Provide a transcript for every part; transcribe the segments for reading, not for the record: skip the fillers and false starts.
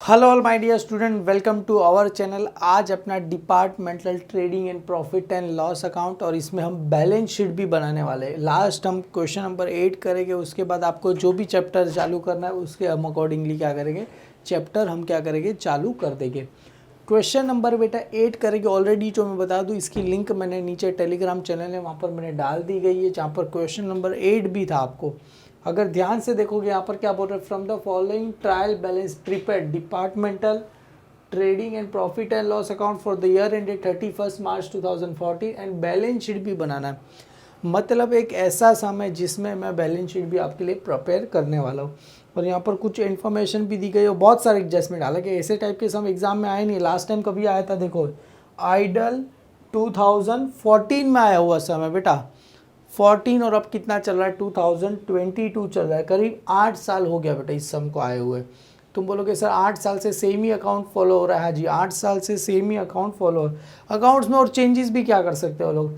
Hello all my dear student, welcome to our channel. आज अपना departmental trading and profit and loss account और इसमें हम balance sheet भी बनाने वाले हैं। लास्ट हम क्वेश्चन नंबर 8 करेंगे, उसके बाद आपको जो भी चैप्टर चालू करना है उसके हम अकॉर्डिंगली क्या करेंगे, चैप्टर हम क्या करेंगे, चालू कर देंगे। क्वेश्चन नंबर बेटा 8 करेंगे। ऑलरेडी जो मैं बता दूं, इसकी लिंक मैंने नीचे टेलीग्राम चैनल है वहाँ पर मैंने डाल दी गई है, जहाँ पर क्वेश्चन नंबर 8 भी था। आपको अगर ध्यान से देखोगे यहाँ पर क्या बोल रहे हैं, from the following trial balance prepare departmental trading and profit and loss account for the year ended 31 March 2014 and balance sheet भी बनाना है। मतलब एक ऐसा समय जिसमें मैं बैलेंस शीट भी आपके लिए प्रिपेयर करने वाला हूँ। और यहाँ पर कुछ इन्फॉर्मेशन भी दी गई और बहुत सारे एडजस्टमेंट। हालांकि ऐसे टाइप के सम एग्जाम में आए नहीं। लास्ट टाइम कभी आया था, देखो आइडल 2014 में आया हुआ समय बेटा 14, और अब कितना चल रहा है 2022 चल रहा है। करीब 8 साल हो गया बेटा इस सम को आए हुए। तुम बोलोगे सर 8 साल से सेम ही अकाउंट फॉलो हो रहा है। हाँ जी, 8 साल से सेम ही अकाउंट फॉलो हो रहा है। अकाउंट्स में और चेंजेस भी क्या कर सकते हो लोग।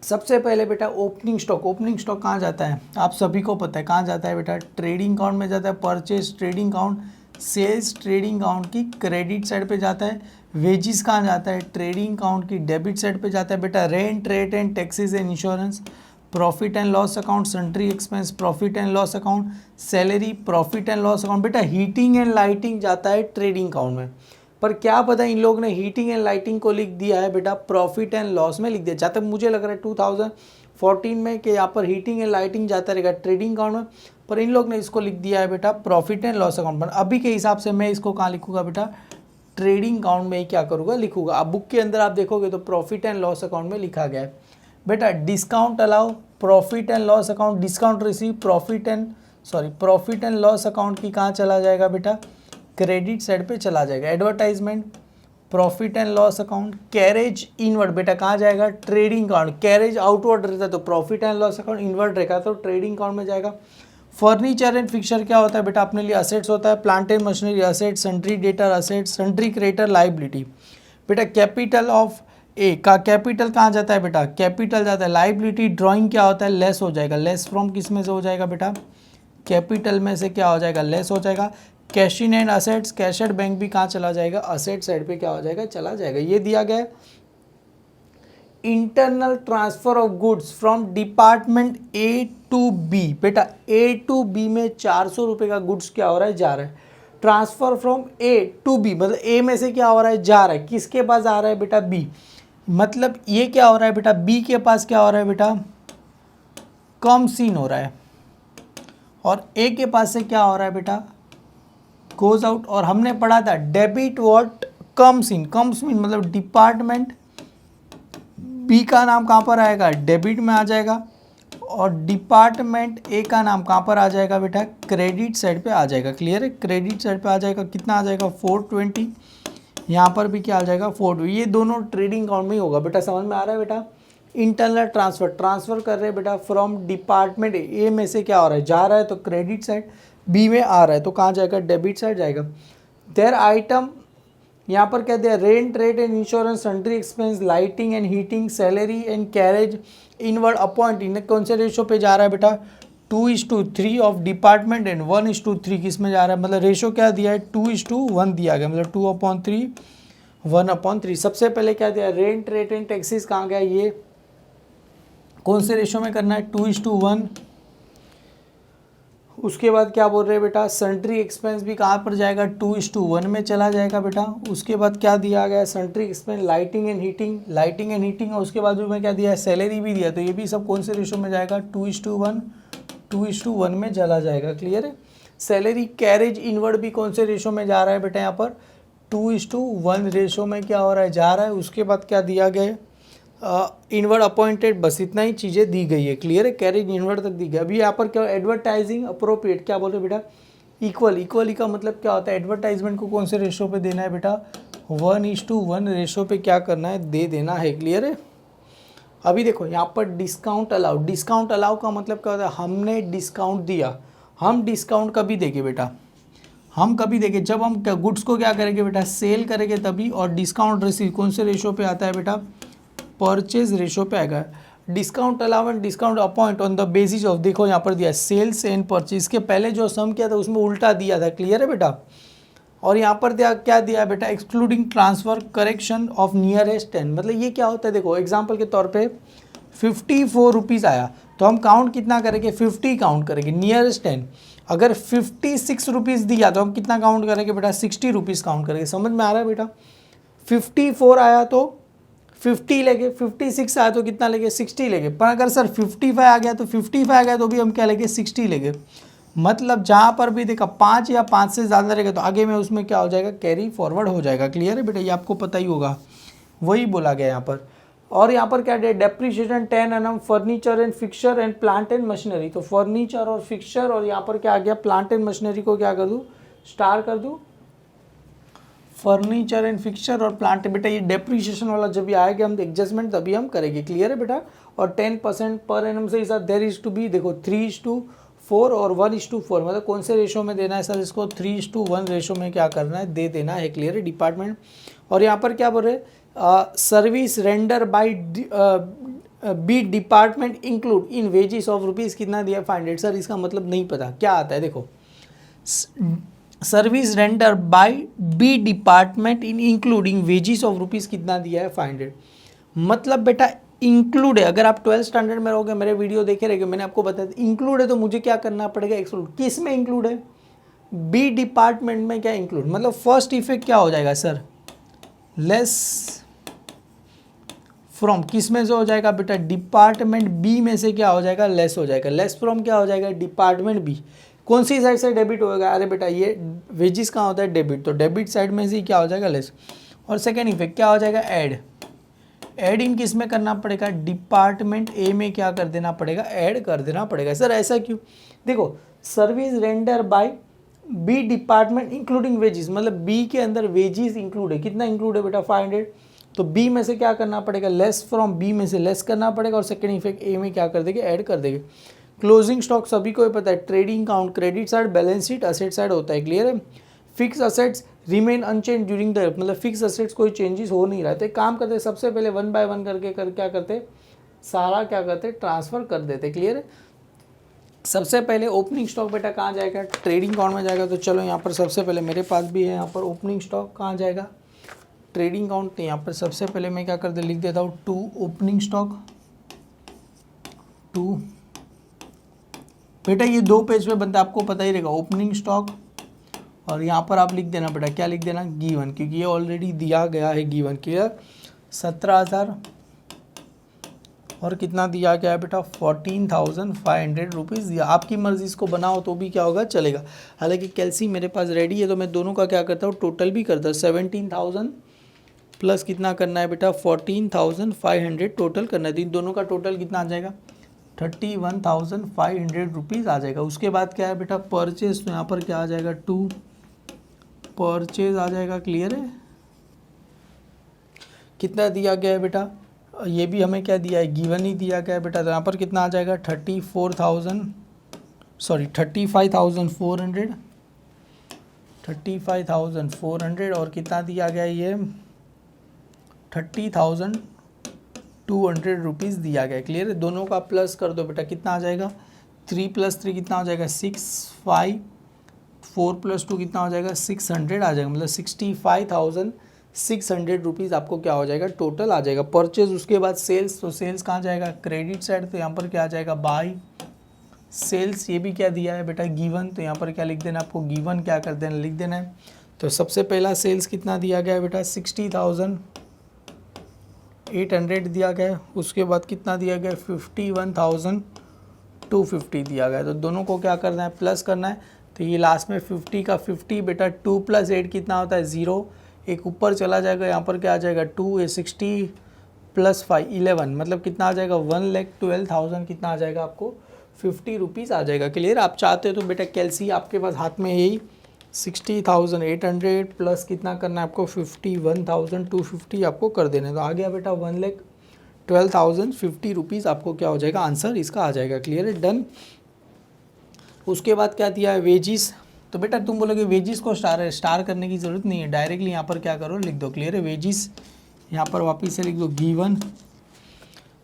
सबसे पहले बेटा ओपनिंग स्टॉक। ओपनिंग स्टॉक कहाँ जाता है, आप सभी को पता है कहाँ जाता है बेटा, ट्रेडिंग अकाउंट में जाता है। Purchase trading account, sales trading account की क्रेडिट साइड पे जाता है। वेजिस कहाँ जाता है, ट्रेडिंग अकाउंट की डेबिट साइड पे जाता है बेटा। Rent, rate and taxes and insurance, profit and loss account, sundry expense, profit and loss account, salary, profit and loss account. बेटा हीटिंग एंड लाइटिंग जाता है ट्रेडिंग अकाउंट में। पर क्या पता इन लोग ने हीटिंग एंड लाइटिंग को लिख दिया है बेटा प्रॉफिट एंड लॉस में लिख दिया। जहाँ तक मुझे लग रहा है 2014 में कि यहाँ पर हीटिंग एंड लाइटिंग जाता रहेगा ट्रेडिंग अकाउंट में, पर इन लोग ने इसको लिख दिया है बेटा प्रॉफिट एंड लॉस अकाउंट पर। अभी के हिसाब से मैं इसको कहाँ लिखूंगा बेटा, ट्रेडिंग अकाउंट में ही क्या करूँगा, लिखूंगा। अब बुक के अंदर आप देखोगे तो प्रॉफिट एंड लॉस अकाउंट में लिखा गया है बेटा। Discount allow, profit and loss account, discount receive, profit and loss account की कहाँ चला जाएगा बेटा, क्रेडिट साइड पे चला जाएगा। Advertisement, profit and loss account, carriage inward बेटा कहाँ जाएगा, ट्रेडिंग अकाउंट। कैरेज आउटवर्ड रहता है तो profit and loss account, inward रहेगा तो ट्रेडिंग अकाउंट में जाएगा। फर्नीचर एंड फिक्सचर क्या होता है बेटा, अपने लिए असेट्स होता है। Plant and machinery asset, sundry debtor asset, sundry creditor liability. बेटा कैपिटल ऑफ ए का कैपिटल कहाँ जाता है बेटा, कैपिटल जाता है। लाइबिलिटी ड्राइंग क्या होता है, लेस हो जाएगा। लेस फ्रॉम किस में से हो जाएगा बेटा, कैपिटल में से क्या हो जाएगा, लेस हो जाएगा। Cash in and assets, cash at bank भी कहाँ चला जाएगा, असेट साइड पे क्या हो जाएगा, चला जाएगा। ये दिया गया है। Internal transfer of goods from department A to B. बेटा ए टू बी में 400 रुपये का गुड्स क्या हो रहा है, जा रहा है। Transfer from A to B मतलब ए में से क्या हो रहा है, जा रहा है। किसके पास आ रहा है बेटा, बी। मतलब ये क्या हो रहा है बेटा, बी के पास क्या हो रहा है बेटा, कम सीन हो रहा है। और ए के पास से क्या हो रहा है बेटा, गोज आउट। और हमने पढ़ा था debit what comes in. Comes in मतलब डिपार्टमेंट बी का नाम कहाँ पर आएगा, डेबिट में आ जाएगा। और डिपार्टमेंट ए का नाम कहाँ पर आ जाएगा बेटा, क्रेडिट साइड पे आ जाएगा। क्लियर है, क्रेडिट साइड पे आ जाएगा। कितना आ जाएगा 420। यहाँ पर भी क्या आ जाएगा 420। ये दोनों ट्रेडिंग अकाउंट में ही होगा बेटा। समझ में आ रहा है बेटा। इंटरनल ट्रांसफर, ट्रांसफर कर रहे हैं बेटा फ्रॉम डिपार्टमेंट ए में से क्या हो रहा है, जा रहा है तो क्रेडिट साइड, बी में आ रहा है तो कहाँ जाएगा, डेबिट साइड जाएगा। देयर आइटम यहाँ पर क्या दिया, rent, rate and insurance, sundry expense, lighting and heating, salary and carriage inward appoint. इन्हें कौन से रेशो पे जा रहा है बेटा, 2:3 ऑफ डिपार्टमेंट एंड 1:3 किस में जा रहा है। मतलब रेशो क्या दिया है, 2:1 दिया गया। मतलब 2/3 1/3। सबसे पहले क्या दिया, रेंट, रेट एंड टैक्सेस कहाँ गया, ये कौन से रेशो में करना है, 2:1। उसके बाद क्या बोल रहे हैं बेटा, सन्ट्री एक्सपेंस भी कहाँ पर जाएगा, 2:1 में चला जाएगा बेटा। उसके बाद क्या दिया गया, sundry expense, lighting and heating. और उसके बाद में क्या दिया है, सैलरी भी दिया, तो ये भी सब कौन से रेशो में जाएगा, 2:1 में चला जाएगा। क्लियर है। सैलरी कैरेज इनवर्ड भी कौन से रेशो में जा रहा है बेटा, यहाँ पर 2:1 रेशो में क्या हो रहा है, जा रहा है। उसके बाद क्या दिया गया है, इनवर्ड अपॉइंटेड, बस इतना ही चीज़ें दी गई है। क्लियर है, कैरेज इनवर्ड तक दी गई। अभी यहाँ पर क्या एडवर्टाइजिंग अप्रोप्रिएट, क्या बोल रहे बेटा, इक्वल का मतलब क्या होता है, एडवर्टाइजमेंट को कौन से रेशो पे देना है बेटा, 1:1 रेशो पे क्या करना है, दे देना है। क्लियर है। अभी देखो यहाँ पर डिस्काउंट अलाउ। डिस्काउंट अलाउ का मतलब क्या होता है, हमने डिस्काउंट दिया। हम डिस्काउंट कभी देंगे बेटा, हम कभी देंगे जब हम गुड्स को क्या करेंगे बेटा, सेल करेंगे तभी। और डिस्काउंट रिसीव कौन से रेशो पे आता है बेटा, परचेज रेशो पे आएगा। Discount allowance, discount appoint on the basis of, देखो यहाँ पर दिया सेल्स एंड परचेज। के पहले जो सम किया था उसमें उल्टा दिया था। क्लियर है बेटा। और यहाँ पर क्या दिया है बेटा, excluding transfer correction of nearest 10, मतलब ये क्या होता है, देखो एग्जाम्पल के तौर पे 54 रुपीज़ आया तो हम काउंट कितना करेंगे, 50 काउंट करेंगे, नियरेस्ट 10। अगर 56 रुपीज़ दिया तो हम कितना काउंट करेंगे बेटा, 60 रुपीज़ काउंट करेंगे। समझ में आ रहा है बेटा, 54 आया तो 50 लेंगे, 56 आया तो कितना लेंगे, 60 लेंगे। पर अगर सर 55 आ गया तो 55 आ गया तो भी हम क्या लेंगे, 60 लेंगे। मतलब जहाँ पर भी देखा 5 या 5 से ज़्यादा रहेगा तो आगे में उसमें क्या हो जाएगा, कैरी फॉरवर्ड हो जाएगा। क्लियर है बेटा, ये आपको पता ही होगा, वही बोला गया यहाँ पर। और यहाँ पर क्या है, depreciation 10 annum furniture and fixture and plant and machinery. तो फर्नीचर और फिक्सचर और यहाँ पर क्या आ गया, प्लांट एंड मशीनरी को क्या कर दूँ, स्टार कर दूँ, फर्नीचर एंड फिक्सचर और प्लांट। बेटा ये डेप्रीशिएशन वाला जब भी आएगा हम एडजस्टमेंट तभी हम करेंगे। क्लियर है बेटा। और 10% पर एनम से साथ देयर इज टू बी, देखो 3:4 और 1:4, मतलब कौन से रेशो में देना है सर इसको, 3:1 रेशो में क्या करना है, दे देना है। क्लियर है डिपार्टमेंट। और यहाँ पर क्या बोल रहे, service render by B department include in wages of rupees कितना दिया, 500। सर इसका मतलब नहीं पता क्या आता है, देखो service render by B department in including wages of rupees कितना दिया है, 500। मतलब बेटा इंक्लूड है, अगर आप 12th स्टैंडर्ड में रहोगे, मेरे वीडियो देखे रहेंगे, मैंने आपको बताया इंक्लूड है तो मुझे क्या करना पड़ेगा, एक्सक्लूड। किस में इंक्लूड है, बी डिपार्टमेंट में क्या इंक्लूड, मतलब फर्स्ट इफेक्ट क्या हो जाएगा सर, लेस फ्रॉम, किस में से हो जाएगा बेटा, डिपार्टमेंट बी में से क्या हो जाएगा, लेस हो जाएगा। लेस फ्रॉम क्या हो जाएगा, डिपार्टमेंट बी। कौन सी साइड से डेबिट होगा, अरे बेटा ये वेजिस कहाँ होता है, डेबिट, तो डेबिट साइड में से क्या हो जाएगा, लेस। और सेकेंड इफेक्ट क्या हो जाएगा, ऐड। ऐड इन किस में करना पड़ेगा, डिपार्टमेंट ए में क्या कर देना पड़ेगा, ऐड कर देना पड़ेगा। सर ऐसा क्यों, देखो service render by B department including wages, मतलब बी के अंदर वेजिस इंक्लूड है, कितना इंक्लूड है बेटा, 500। तो बी में से क्या करना पड़ेगा, लेस फ्रॉम, बी में से लेस करना पड़ेगा। और सेकेंड इफेक्ट ए में क्या कर देंगे, ऐड कर देंगे। क्लोजिंग स्टॉक सभी को पता है, trading count credit side, balance sheet asset side होता है। क्लियर है। Fix assets remain unchange during the, मतलब फिक्स असेट्स कोई चेंजेस हो नहीं रहा है। काम करते सबसे पहले 1 बाय 1 करके क्या करते, सारा क्या करते, ट्रांसफर कर देते। क्लियर है। सबसे पहले ओपनिंग स्टॉक बेटा कहाँ जाएगा, ट्रेडिंग अकाउंट में जाएगा। तो चलो यहाँ पर सबसे पहले मेरे पास भी है, यहाँ पर ओपनिंग स्टॉक कहाँ जाएगा, ट्रेडिंग अकाउंट। तो यहाँ पर सबसे पहले मैं क्या करते, लिख देता हूँ 2 ओपनिंग स्टॉक 2। बेटा ये 2 पेज पे बनता है, आपको पता ही रहेगा, ओपनिंग स्टॉक। और यहाँ पर आप लिख देना बेटा, क्या लिख देना, गिवन, क्योंकि ये ऑलरेडी दिया गया है गिवन। क्लियर। 17,000 और कितना दिया गया है बेटा, 14,500 रुपीज़ दिया। आपकी मर्जी इसको बनाओ तो भी क्या होगा, चलेगा। हालांकि कैलसी मेरे पास रेडी है तो मैं दोनों का क्या करता हूँ, टोटल भी करता हूँ। 17,000 प्लस कितना करना है बेटा, 14,500 टोटल करना है। तो इन दोनों का टोटल कितना आ जाएगा, 31,500 रुपीज़ आ जाएगा। उसके बाद क्या है बेटा, परचेज। तो यहाँ पर क्या आ जाएगा, 2 परचेज आ जाएगा। क्लियर है। कितना दिया गया है बेटा, ये भी हमें क्या दिया है, गिवन ही दिया गया है बेटा। तो यहाँ पर कितना आ जाएगा, 35,400 35,400 और कितना दिया गया है, ये 30,200 रुपीज़ दिया गया है। क्लियर है। दोनों का प्लस कर दो बेटा, कितना आ जाएगा, 3 + 3 कितना हो जाएगा, 6, 5, 4 + 2 कितना हो जाएगा, 600 आ जाएगा। मतलब 65,600 रुपीज़ आपको क्या हो जाएगा, टोटल आ जाएगा। परचेज, उसके बाद सेल्स। तो सेल्स कहाँ जाएगा, क्रेडिट साइड। तो यहाँ पर क्या आ जाएगा, बाय सेल्स। ये भी क्या दिया है बेटा, गिवन। तो यहाँ पर क्या लिख देना, आपको गिवन क्या कर देना, लिख देना है। तो सबसे पहला सेल्स कितना दिया गया है बेटा, 60,800 दिया गया है। उसके बाद कितना दिया गया है, 51,250 दिया गया है। तो दोनों को क्या करना है, प्लस करना है। तो ये लास्ट में 50 का 50 बेटा, 2 + 8 कितना होता है, 0। एक ऊपर चला जाएगा, यहाँ पर क्या आ जाएगा, 2, ये 60 + 5 11, मतलब कितना आ जाएगा, 1,12,000 कितना आ जाएगा आपको, 50 रुपीज़ आ जाएगा। क्लियर। आप चाहते हो तो बेटा कैलसी आपके पास हाथ में यही 60,800 प्लस कितना करना है आपको, 51,250 आपको कर देना है। तो आ गया बेटा 1,12,050 रुपीज़ आपको क्या हो जाएगा, आंसर इसका आ जाएगा। क्लियर है, डन। उसके बाद क्या दिया है, वेजिस। तो बेटा तुम बोलोगे वेजिस को स्टार करने की ज़रूरत नहीं है, डायरेक्टली यहाँ पर क्या करो, लिख दो। क्लियर है। वेजिस यहाँ पर वापस से लिख दो, गिवन।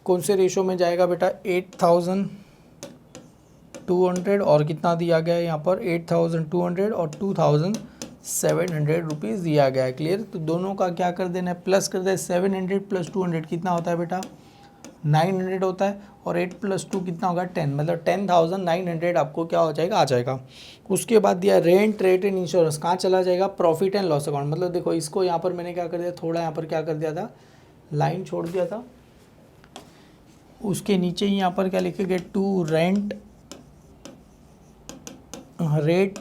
कौन से रेशो में जाएगा बेटा, 8,200 और कितना दिया गया है यहाँ पर, 8,200 और 700 रुपीज़ दिया गया है। क्लियर। तो दोनों का क्या कर देना है, प्लस कर दे। 700 प्लस 200 कितना होता है बेटा, 900 होता है। और 8 प्लस 2 कितना होगा, 10, मतलब 10,900 आपको क्या हो जाएगा, आ जाएगा। उसके बाद दिया रेंट, रेट एंड इंश्योरेंस, कहाँ चला जाएगा, प्रॉफिट एंड लॉस अकाउंट। मतलब देखो इसको यहाँ पर मैंने क्या कर दिया, थोड़ा यहाँ पर क्या कर दिया था, लाइन छोड़ दिया था। उसके नीचे ही यहाँ पर क्या लिखेंगे, to rent rate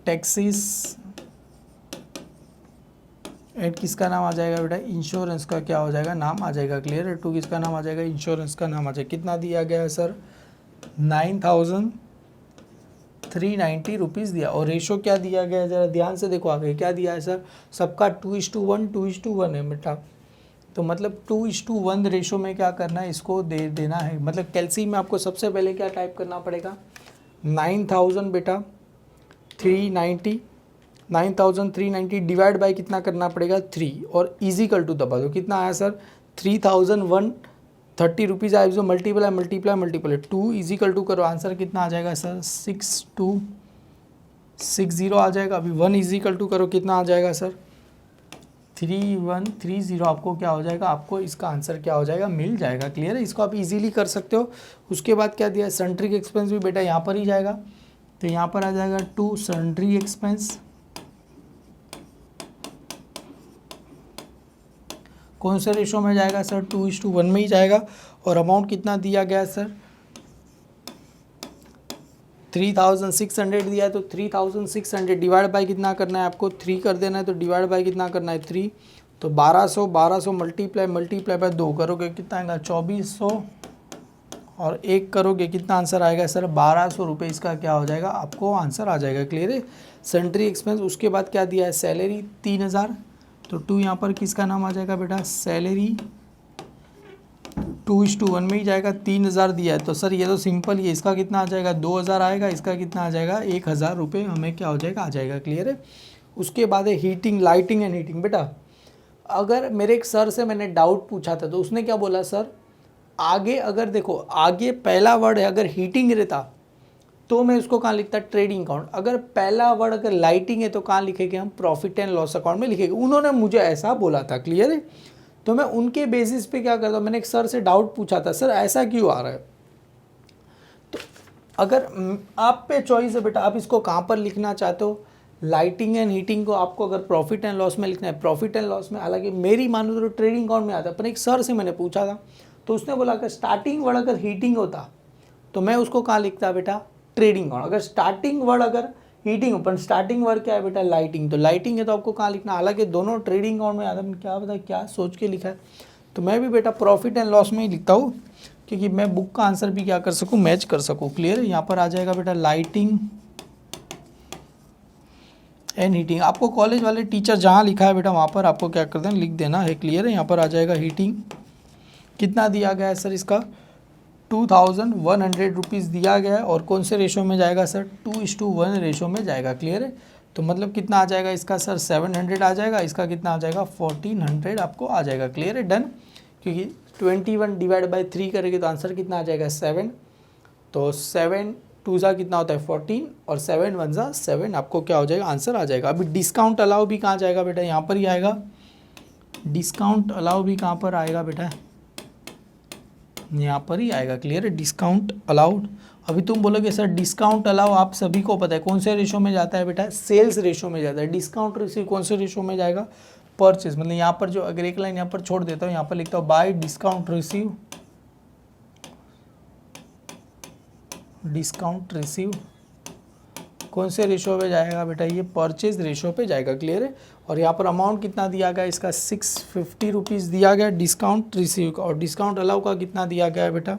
taxes and किसका नाम आ जाएगा बेटा, इंश्योरेंस का क्या हो जाएगा, नाम आ जाएगा। क्लियर है। टू किसका नाम आ जाएगा, इंश्योरेंस का नाम आ जाएगा। कितना दिया गया है सर, 9,390 रुपीज़ दिया। और रेशो क्या दिया गया है, ज़रा ध्यान से देखो आगे क्या दिया है सर, सबका 2:1 2:1 है बेटा। तो मतलब 2:1 रेशो में क्या करना है, इसको दे देना है। मतलब कैलसी में आपको सबसे पहले क्या टाइप करना पड़ेगा, 9,000 बेटा 9,390 डिवाइड बाय कितना करना पड़ेगा, 3, और इजिकल टू दबा दो। कितना आया सर, 3,130 रुपीज़ आया। जो मल्टीप्लाई 2 इजिकल टू करो, आंसर कितना आ जाएगा सर, 6260 आ जाएगा। अभी 1 इजिकल टू करो, कितना आ जाएगा सर, 3130। आपको क्या हो जाएगा, आपको इसका आंसर क्या हो जाएगा, मिल जाएगा। क्लियर है। इसको आप इजीली कर सकते हो। उसके बाद क्या दिया है, सन्ट्री एक्सपेंस भी बेटा यहाँ पर ही जाएगा। तो यहाँ पर आ जाएगा 2 सन्ट्री एक्सपेंस, कौन से रेशो में जाएगा सर, 2:1 में ही जाएगा। और अमाउंट कितना दिया गया सर, 3,600 दिया है। तो 3,600 डिवाइड बाय कितना करना है आपको, 3 कर देना है। तो डिवाइड बाय कितना करना है, 3। तो 1200 मल्टीप्लाई बाय 2 करोगे कितना आएगा, 2400। और 1 करोगे कितना आंसर आएगा सर, 1200 रुपये इसका क्या हो जाएगा, आपको आंसर आ जाएगा। क्लियर है। Sundry expense. उसके बाद क्या दिया है, सैलरी 3,000। तो 2 यहाँ पर किसका नाम आ जाएगा बेटा, सैलरी 2:1 में ही जाएगा। 3,000 दिया है। तो सर ये तो सिंपल ही है, इसका कितना आ जाएगा, 2,000 आएगा। इसका कितना आ जाएगा, 1,000 रुपये हमें क्या हो जाएगा, आ जाएगा। क्लियर है। उसके बाद है हीटिंग, लाइटिंग एंड हीटिंग। बेटा अगर मेरे एक सर से मैंने डाउट पूछा था, तो उसने क्या बोला, सर आगे अगर देखो, आगे पहला वर्ड है अगर हीटिंग रहता तो मैं उसको कहाँ लिखता, ट्रेडिंग अकाउंट। अगर पहला वर्ड अगर लाइटिंग है तो कहाँ लिखेंगे हम, प्रॉफिट एंड लॉस अकाउंट में लिखेंगे। उन्होंने मुझे ऐसा बोला था। क्लियर है। तो मैं उनके बेसिस पे क्या करता हूँ, मैंने एक सर से डाउट पूछा था, सर ऐसा क्यों आ रहा है। तो अगर आप पे चॉइस है बेटा, आप इसको कहाँ पर लिखना चाहते हो, लाइटिंग एंड हीटिंग को आपको अगर प्रॉफिट एंड लॉस में लिखना है, प्रॉफिट एंड लॉस में। हालांकि मेरी मानो तो ट्रेडिंग अकाउंट में आता है, पर एक सर से मैंने पूछा था तो उसने बोला कि स्टार्टिंग वर्ड अगर हीटिंग होता तो मैं उसको कहाँ लिखता बेटा, ट्रेडिंग अकाउंट। अगर स्टार्टिंग वर्ड अगर हीटिंग, पर स्टार्टिंग वर्ड क्या है बेटा, लाइटिंग। तो लाइटिंग है तो आपको कहाँ लिखना, हालांकि दोनों ट्रेडिंग अकाउंट में आता है। क्या पता क्या सोच के लिखा है। तो मैं भी बेटा प्रॉफिट एंड लॉस में ही लिखता हूँ, क्योंकि मैं बुक का आंसर भी क्या कर सकूँ, मैच कर सकूँ। क्लियर है। यहाँ पर आ जाएगा बेटा लाइटिंग एंड हीटिंग। आपको कॉलेज वाले टीचर जहाँ लिखा है बेटा वहाँ पर आपको क्या कर देना, लिख देना है। क्लियर है। यहाँ पर आ जाएगा हीटिंग, कितना दिया गया है सर, इसका 2,100 रुपीज़ दिया गया है। और कौन से रेशो में जाएगा सर, 2:1 रेशो में जाएगा। क्लियर है। तो मतलब कितना आ जाएगा इसका सर, 700 आ जाएगा। इसका कितना आ जाएगा, 1,400 आपको आ जाएगा। क्लियर है। डन। क्योंकि 21 डिवाइड बाय 3 करेंगे तो आंसर कितना आ जाएगा, 7। तो 7 2 कितना होता है, 14, और 7 1 7 आपको क्या हो जाएगा, आंसर आ जाएगा। अभी डिस्काउंट अलाउ भी कहाँ जाएगा बेटा, यहाँ पर ही आएगा। डिस्काउंट अलाउ भी कहाँ पर आएगा बेटा, यहाँ पर ही आएगा। क्लियर है। Discount allowed. अभी तुम बोलोगे सर डिस्काउंट अलाउ आप सभी को पता है कौन से रेशो में जाता है बेटा, सेल्स रेशो में जाता है। डिस्काउंट रिसीव कौन से रेशो में जाएगा, परचेज। मतलब यहाँ पर जो अगर एक लाइन यहाँ पर छोड़ देता हूँ, यहाँ पर लिखता हूँ bye discount receive, discount receive कौन से रेशो पे जाएगा बेटा, ये परचेज रेशो पे जाएगा। क्लियर है। और यहाँ पर अमाउंट कितना दिया गया, इसका 650 रुपीज़ दिया गया डिस्काउंट रिसीव का। और डिस्काउंट अलाउ का कितना दिया गया है बेटा,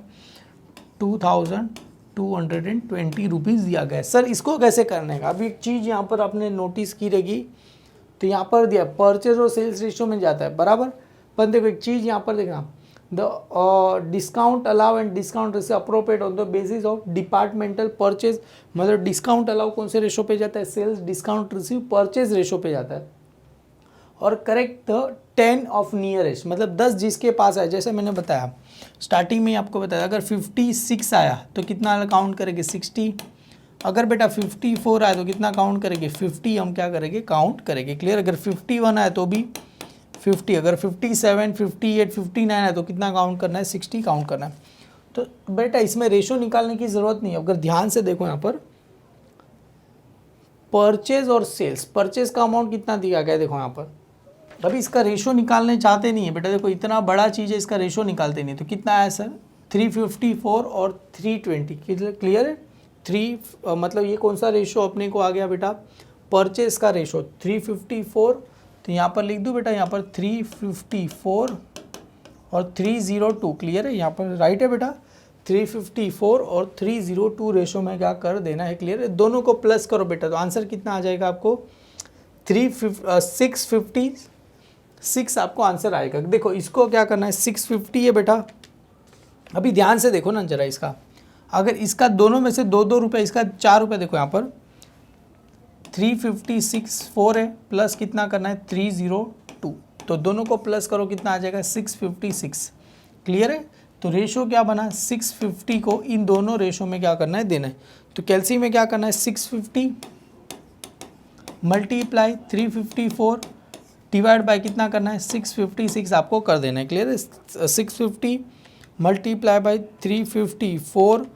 2,220 रुपीज़ दिया गया है। सर इसको कैसे करने का, अभी एक चीज़ यहाँ पर आपने नोटिस की रहेगी, तो यहाँ पर दिया परचेज और सेल्स रेशो में जाता है बराबर। पर देखो एक चीज़ यहाँ पर देखना, the discount allow and discount receive appropriate on the basis of departmental purchase. मतलब डिस्काउंट अलाउ कौन से रेशो पे जाता है, sales, discount receive purchase ratio पे जाता है। और करेक्ट द 10 ऑफ नियरेस्ट, मतलब 10 जिसके पास है। जैसे मैंने बताया स्टार्टिंग में आपको बताया, अगर 56 आया तो कितना काउंट करेंगे, 60। अगर बेटा 54 आए तो कितना काउंट करेंगे, 50 हम क्या करेंगे, काउंट करेंगे। क्लियर। अगर 51 आए तो भी 50, अगर 57, 58, 59 आए तो कितना काउंट करना है, 60 काउंट करना है। तो बेटा इसमें रेशो निकालने की ज़रूरत नहीं है। अगर ध्यान से देखो यहाँ पर परचेज और सेल्स, परचेज का अमाउंट कितना दिया गया है, देखो यहाँ पर। अभी इसका रेशो निकालने चाहते नहीं है बेटा, देखो इतना बड़ा चीज़ है, इसका रेशो निकालते नहीं। तो कितना आया सर, 354 और 320। क्लियर है। 3 मतलब ये कौन सा रेशो अपने को आ गया बेटा, परचेज का रेशो 354। तो यहाँ पर लिख दूँ बेटा, यहाँ पर 354 और 302। क्लियर है, यहाँ पर राइट है बेटा। 354 और 302 रेशो में क्या कर देना है। क्लियर है। दोनों को प्लस करो बेटा, तो आंसर कितना आ जाएगा आपको, 656 आपको आंसर आएगा। देखो इसको क्या करना है, 650 है बेटा। अभी ध्यान से देखो ना जरा इसका, अगर इसका दोनों में से 2-2 रुपये, इसका 4 रुपये, देखो यहाँ पर 356 है, प्लस कितना करना है 302, तो दोनों को प्लस करो, कितना आ जाएगा 656। क्लियर है। तो रेशो क्या बना, 650 को इन दोनों रेशो में क्या करना है, देना है। तो कैलसी में क्या करना है, 650 मल्टीप्लाई 354 डिवाइड बाय कितना करना है, 656 आपको कर देना है। क्लियर है। 650 मल्टीप्लाई बाय 354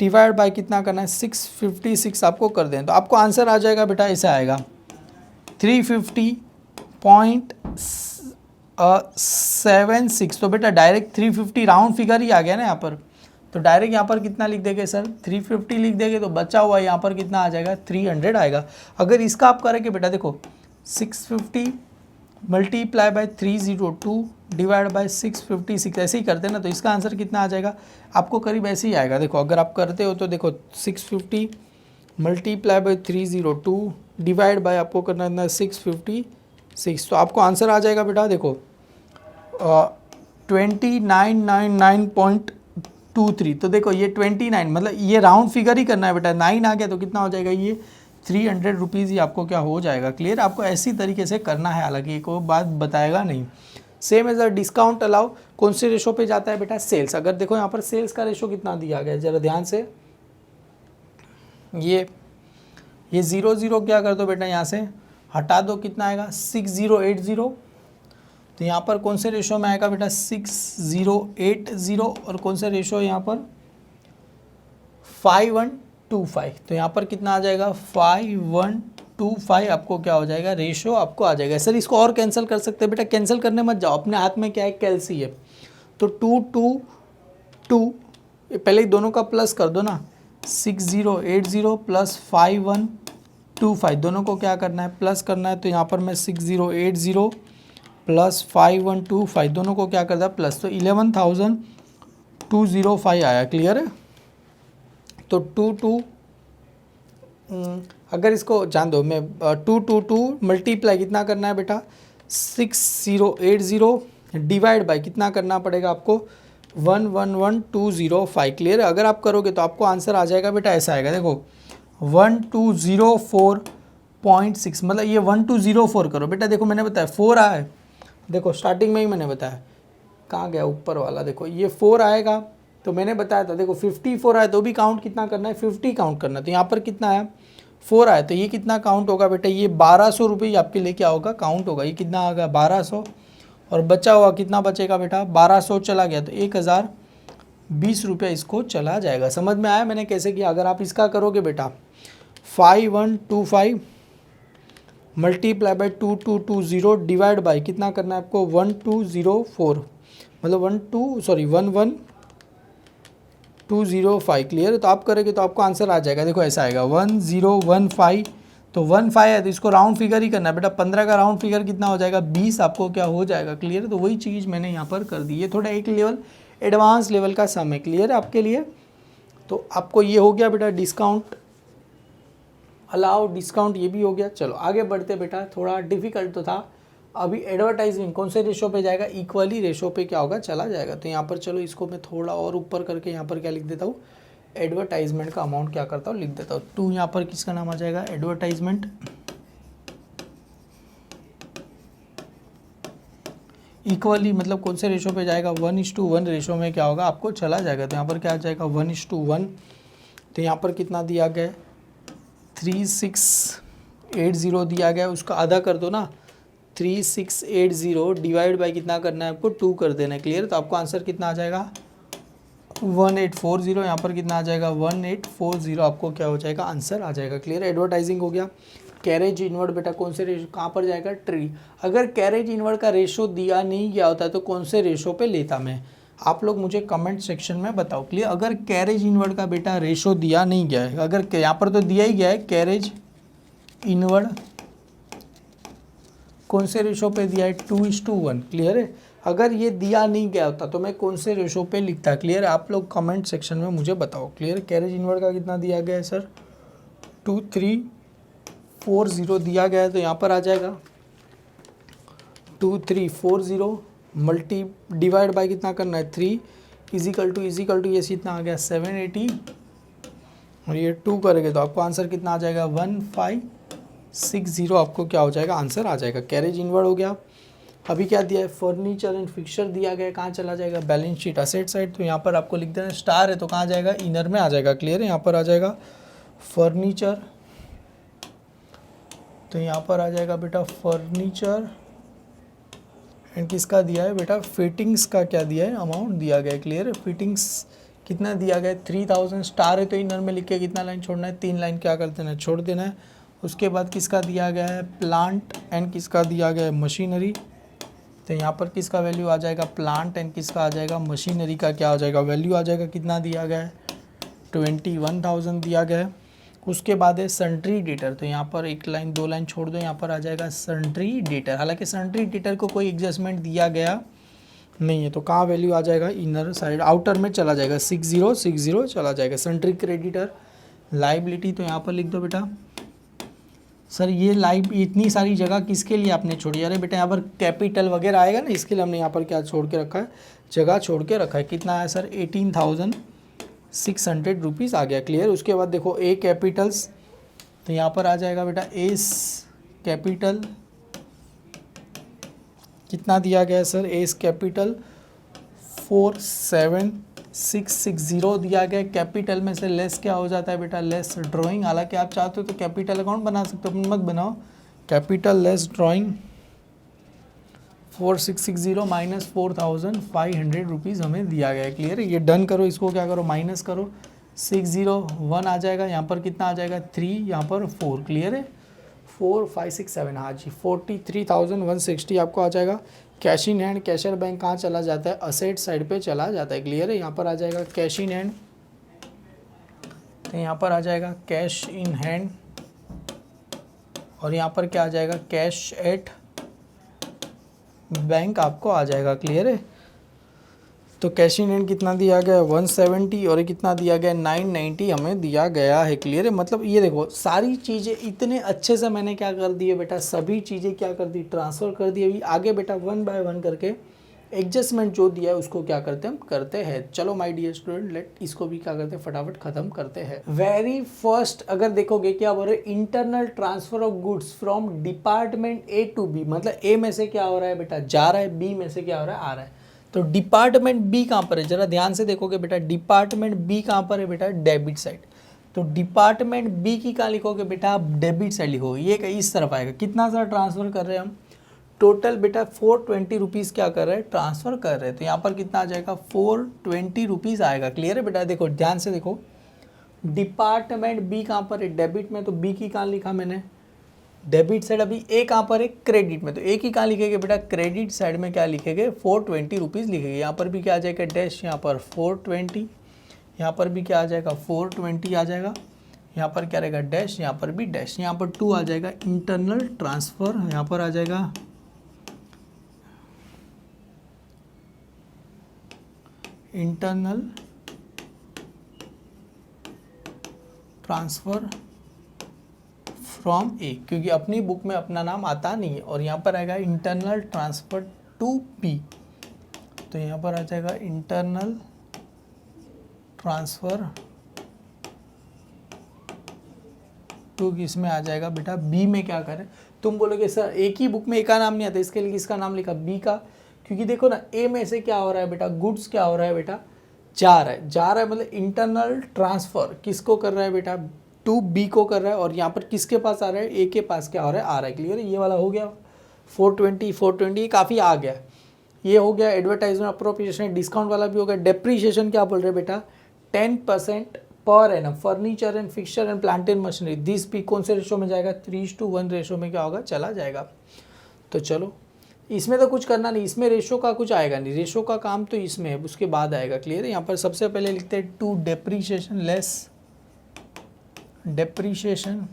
डिवाइड बाय कितना करना है, 656 आपको कर दें। तो आपको आंसर आ जाएगा बेटा, ऐसा आएगा 350.76। तो बेटा डायरेक्ट 350 राउंड फिगर ही आ गया ना यहाँ पर। तो डायरेक्ट यहाँ पर कितना लिख देंगे सर, 350 लिख देंगे, तो बचा हुआ यहाँ पर कितना आ जाएगा, 300 आएगा। अगर इसका आप करेंगे बेटा, देखो 650 मल्टीप्लाई बाय 302 डिवाइड बाय 656 ऐसे ही करते हैं ना, तो इसका आंसर कितना आ जाएगा आपको, करीब ऐसे ही आएगा। देखो अगर आप करते हो तो देखो 650 मल्टीप्लाई बाय 302 डिवाइड बाय आपको करना है 656, तो आपको आंसर आ जाएगा बेटा, देखो 2999.23। तो देखो ये 29, मतलब ये राउंड फिगर ही करना है बेटा, 9 आ गया तो कितना हो जाएगा, ये 300 रुपीज़ ही आपको क्या हो जाएगा। क्लियर। आपको ऐसी तरीके से करना है, हालांकि कोई बात बताएगा नहीं। Same as a discount allow कौन से रेशो पे जाता है बेटा, सेल्स। अगर देखो यहाँ पर सेल्स का रेशो कितना दिया गया है, जरा ध्यान से, ये 0 क्या कर दो बेटा, यहाँ से हटा दो, कितना आएगा 6080। तो यहाँ पर कौन से रेशो में आएगा बेटा, 6080, और कौन सा रेशो है यहाँ पर 5125। तो यहाँ पर कितना आ जाएगा 5125 आपको क्या हो जाएगा, रेशो आपको आ जाएगा। सर इसको और कैंसिल कर सकते हैं बेटा, कैंसिल करने मत जाओ, अपने हाथ में क्या है, कैलसी है। तो 222 पहले दोनों का प्लस कर दो ना, 6080 प्लस 5125 दोनों को क्या करना है, प्लस करना है। तो यहाँ पर मैं 6080 प्लस 5125 दोनों को क्या करता है, प्लस। तो 11,205 आया। क्लियर है। तो 22 अगर इसको जान दो, मैं 222 मल्टीप्लाई कितना करना है बेटा, 6080 डिवाइड बाय कितना करना पड़ेगा आपको, 111205। क्लियर है। अगर आप करोगे तो आपको आंसर आ जाएगा बेटा, ऐसा आएगा, देखो 1204.6, मतलब ये 1204 करो बेटा। देखो मैंने बताया 4 आया है, देखो स्टार्टिंग में ही मैंने बताया, कहाँ गया ऊपर वाला, देखो ये 4 आएगा, तो मैंने बताया था, देखो 54 आया तो भी काउंट कितना करना है, 50 काउंट करना है। तो यहाँ पर कितना आया, 4 आया, तो ये कितना काउंट होगा बेटा, ये 1200 रुपये आपके लिए क्या होगा, काउंट होगा। ये कितना आ गया 1200, और बचा हुआ कितना बचेगा बेटा, 1200 चला गया तो 1020 रुपये इसको चला जाएगा। समझ में आया मैंने कैसे किया। अगर आप इसका करोगे बेटा 5125 मल्टीप्लाई बाय 2220 डिवाइड बाय कितना करना है आपको, 1204, मतलब 11,205। क्लियर है। तो आप करेंगे तो आपको आंसर आ जाएगा, देखो ऐसा आएगा 1015। तो 15 है तो इसको राउंड फिगर ही करना है बेटा, 15 का राउंड फिगर कितना हो जाएगा, 20 आपको क्या हो जाएगा। क्लियर है। तो वही चीज़ मैंने यहाँ पर कर दी। ये थोड़ा एक लेवल एडवांस लेवल का सम है। क्लियर है आपके लिए। तो आपको ये हो गया बेटा डिस्काउंट अलाउ, डिस्काउंट ये भी हो गया। चलो आगे बढ़ते बेटा, थोड़ा डिफिकल्ट तो था। अभी एडवर्टाइजमेंट कौन से रेशो पे जाएगा, इक्वली रेशो पे क्या होगा, चला जाएगा। तो यहाँ पर चलो इसको मैं थोड़ा और ऊपर करके यहाँ पर क्या लिख देता हूँ, एडवर्टाइजमेंट का अमाउंट क्या करता हूँ, लिख देता हूँ 2। यहाँ पर किसका नाम आ जाएगा, एडवर्टाइजमेंट इक्वली, मतलब कौन से रेशो पे जाएगा, 1:1 रेशो में क्या होगा आपको चला जाएगा। तो यहाँ पर क्या आ जाएगा 1:1। तो यहाँ पर कितना दिया गया है 3680 दिया गया है, उसका आधा कर दो ना, 3680 डिवाइड बाई कितना करना है आपको 2 कर देना है, क्लियर। तो आपको आंसर कितना आ जाएगा 1840, यहाँ पर कितना आ जाएगा 1840, आपको क्या हो जाएगा आंसर आ जाएगा, क्लियर। एडवर्टाइजिंग हो गया। कैरेज इनवर्ड बेटा कौन से रेशो कहाँ पर जाएगा, ट्री। अगर कैरेज इनवर्ड का रेशो दिया नहीं गया होता तो कौन से रेशो पे लेता मैं, आप लोग मुझे कमेंट सेक्शन में बताओ, क्लियर। अगर कैरेज इनवर्ड का बेटा रेशो दिया नहीं गया है, अगर यहाँ पर तो दिया ही गया है कैरेज इनवर्ड कौन से रेशो पे दिया है 2:1, क्लियर है। अगर ये दिया नहीं गया होता तो मैं कौन से रेशो पे लिखता, क्लियर है। आप लोग कमेंट सेक्शन में मुझे बताओ, क्लियर। कैरेज इनवर्ड का कितना दिया गया है सर 2340 दिया गया है, तो यहाँ पर आ जाएगा 2340 मल्टी डिवाइड बाय कितना करना है 3 इजिकल टू ये कितना आ गया 780 और ये 2 करेंगे तो आपको आंसर कितना आ जाएगा 1560, आपको क्या हो जाएगा आंसर आ जाएगा। कैरेज इनवर्ड हो गया। अभी क्या दिया है फर्नीचर एंड फिक्सचर दिया गया है, कहाँ चला जाएगा बैलेंस शीट असेट साइड, तो यहाँ पर आपको लिख देना स्टार है तो कहाँ जाएगा इनर में आ जाएगा, क्लियर है। यहाँ पर आ जाएगा फर्नीचर, तो यहाँ पर आ जाएगा बेटा फर्नीचर एंड किसका दिया है बेटा फिटिंग्स का क्या दिया है अमाउंट दिया गया है, क्लियर है। फिटिंग्स कितना दिया गया है 3000, स्टार है तो इनर में लिख के कितना लाइन छोड़ना है 3 लाइन क्या कर देना है छोड़ देना है। उसके बाद किसका दिया गया है प्लांट एंड किसका दिया गया है मशीनरी, तो यहाँ पर किसका वैल्यू आ जाएगा प्लांट एंड किसका आ जाएगा मशीनरी का क्या हो जाएगा वैल्यू आ जाएगा, कितना दिया गया है 21,000 दिया गया है। उसके बाद है सन्ट्री डेटर, तो यहाँ पर 1 लाइन 2 लाइन छोड़ दो, यहाँ पर आ जाएगा सन्ट्री डेटर। हालांकि सन्ट्री डेटर को कोई एडजस्टमेंट दिया गया नहीं है तो कहाँ वैल्यू आ जाएगा इनर साइड आउटर में चला जाएगा 6060 चला जाएगा। सन्ट्री क्रेडिटर लाइबिलिटी, तो यहाँ पर लिख दो बेटा सर ये इतनी सारी जगह किसके लिए आपने छोड़ी, अरे बेटा यहाँ पर कैपिटल वगैरह आएगा ना इसके लिए हमने यहाँ पर क्या छोड़ के रखा है जगह छोड़ के रखा है। कितना है सर 18,600 रुपीज़ आ गया, क्लियर। उसके बाद देखो ए कैपिटल्स, तो यहाँ पर आ जाएगा बेटा एस कैपिटल कितना दिया गया है सर एस कैपिटल 47,660 दिया गया। कैपिटल में से लेस क्या हो जाता है बेटा लेस ड्राइंग, हालांकि आप चाहते हो तो कैपिटल अकाउंट बना सकते हो, मत बनाओ। Capital less drawing 4660 minus 4,500 rupees हमें दिया गया है, क्लियर है। ये डन करो, इसको क्या करो माइनस करो 601 आ जाएगा, यहाँ पर कितना आ जाएगा 3 यहाँ पर 4, क्लियर है 4 5 6 7 हाँ जी 43,160 आपको आ जाएगा। Cash in hand cashier bank कहाँ चला जाता है असेट साइड पे चला जाता है, क्लियर है। यहाँ पर आ जाएगा कैश इन हैंड, तो यहाँ पर आ जाएगा कैश इन हैंड और यहाँ पर क्या आ जाएगा कैश एट बैंक आपको आ जाएगा, क्लियर है। तो कैश इन हैंड कितना दिया गया है 170 और ये कितना दिया गया है 990 हमें दिया गया है, क्लियर है। मतलब ये देखो सारी चीज़ें इतने अच्छे से मैंने क्या कर दी है बेटा सभी चीज़ें क्या कर दी ट्रांसफ़र कर दी। अभी आगे बेटा 1 बाय 1 करके एडजस्टमेंट जो दिया है उसको क्या करते हैं हम करते हैं। चलो माय डियर स्टूडेंट लेट इसको भी क्या करते हैं फटाफट ख़त्म करते हैं। वेरी फर्स्ट अगर देखोगे क्या बोल रहे internal transfer of goods from department A to B, मतलब ए में से क्या हो रहा है बेटा जा रहा है, बी में से क्या हो रहा है आ रहा है। तो डिपार्टमेंट बी कहाँ पर है जरा ध्यान से देखोगे बेटा डिपार्टमेंट बी कहाँ पर है बेटा डेबिट साइड। तो डिपार्टमेंट बी की कहाँ लिखोगे बेटा आप डेबिट साइड लिखोगे, ये इस तरफ आएगा। कितना सा ट्रांसफ़र कर रहे हैं हम टोटल बेटा 420 रुपीज़ क्या कर रहे हैं ट्रांसफ़र कर रहे हैं, तो यहाँ पर कितना आ जाएगा 420 रुपीज़ आएगा, क्लियर है बेटा। देखो ध्यान से देखो डिपार्टमेंट बी कहाँ पर है डेबिट में, तो बी की कहाँ लिखा मैंने डेबिट साइड। अभी ए कहाँ पर है क्रेडिट में, तो ए की कहाँ लिखेंगे बेटा क्रेडिट साइड में क्या लिखेंगे 420 रुपीज़ लिखेंगे। यहाँ पर भी क्या आ जाएगा डैश, यहाँ पर 420, यहाँ पर भी क्या आ जाएगा 420 आ जाएगा, यहाँ पर क्या रहेगा डैश, यहाँ पर भी डैश, यहाँ पर 2 आ जाएगा इंटरनल ट्रांसफ़र, यहाँ पर आ जाएगा इंटरनल ट्रांसफ़र फ्रॉम ए, क्योंकि अपनी बुक में अपना नाम आता नहीं है। और यहाँ पर आएगा इंटरनल ट्रांसफ़र टू बी, तो यहाँ पर आ जाएगा इंटरनल ट्रांसफ़र टू किस में आ जाएगा बेटा बी में। क्या करें तुम बोलोगे सर एक ही बुक में ए का नाम नहीं आता, इसके लिए किसका नाम लिखा बी का, क्योंकि देखो ना ए में से क्या हो रहा है बेटा गुड्स क्या हो रहा है बेटा जा रहा है मतलब इंटरनल ट्रांसफ़र किसको कर रहा है बेटा टू बी को कर रहा है और यहाँ पर किसके पास आ रहा है, ए के पास क्या हो रहा है, आ रहा है। क्लियर है, ये वाला हो गया 420 काफ़ी आ गया। ये हो गया एडवर्टाइजमेंट अप्रोप्रिएशन, डिस्काउंट वाला भी हो गया। डेप्रीशिएशन क्या बोल रहे बेटा, 10% per annum furniture and fixture and plant and machinery, this भी कौन से रेशो में जाएगा, 3:1 रेशो में क्या होगा, चला जाएगा। तो चलो इसमें तो कुछ करना नहीं, इसमें रेशो का कुछ आएगा नहीं, रेशो का काम तो इसमें है, उसके बाद आएगा। क्लियर है, यहाँ पर सबसे पहले लिखते हैं टू डेप्रीशिएशन लेस डेप्रीशिएशन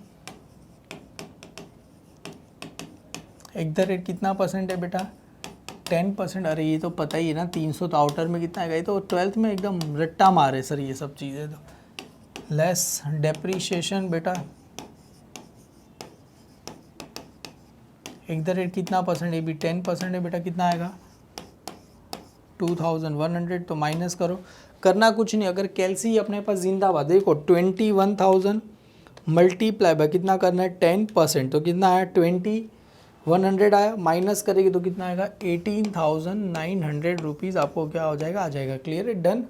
एक द रेट कितना परसेंट है बेटा, 10%। अरे ये तो पता ही है ना, 300 तो आउटर में कितना आएगा, ये तो 12th में एकदम रट्टा मारे सर ये सब चीज़ें। तो लेस डेप्रीशिएशन बेटा एक द रेट कितना परसेंट, ये भी 10% है बेटा, कितना आएगा 2100। तो माइनस करो, करना कुछ नहीं, अगर कैलसी अपने पास जिंदाबाद। देखो 21,000 मल्टीप्लाई बाय कितना करना है 10%, तो कितना आया 2100 आया, माइनस करेगी तो कितना आएगा 18,900 रुपीज़ आपको क्या हो जाएगा, आ जाएगा। क्लियर है, डन।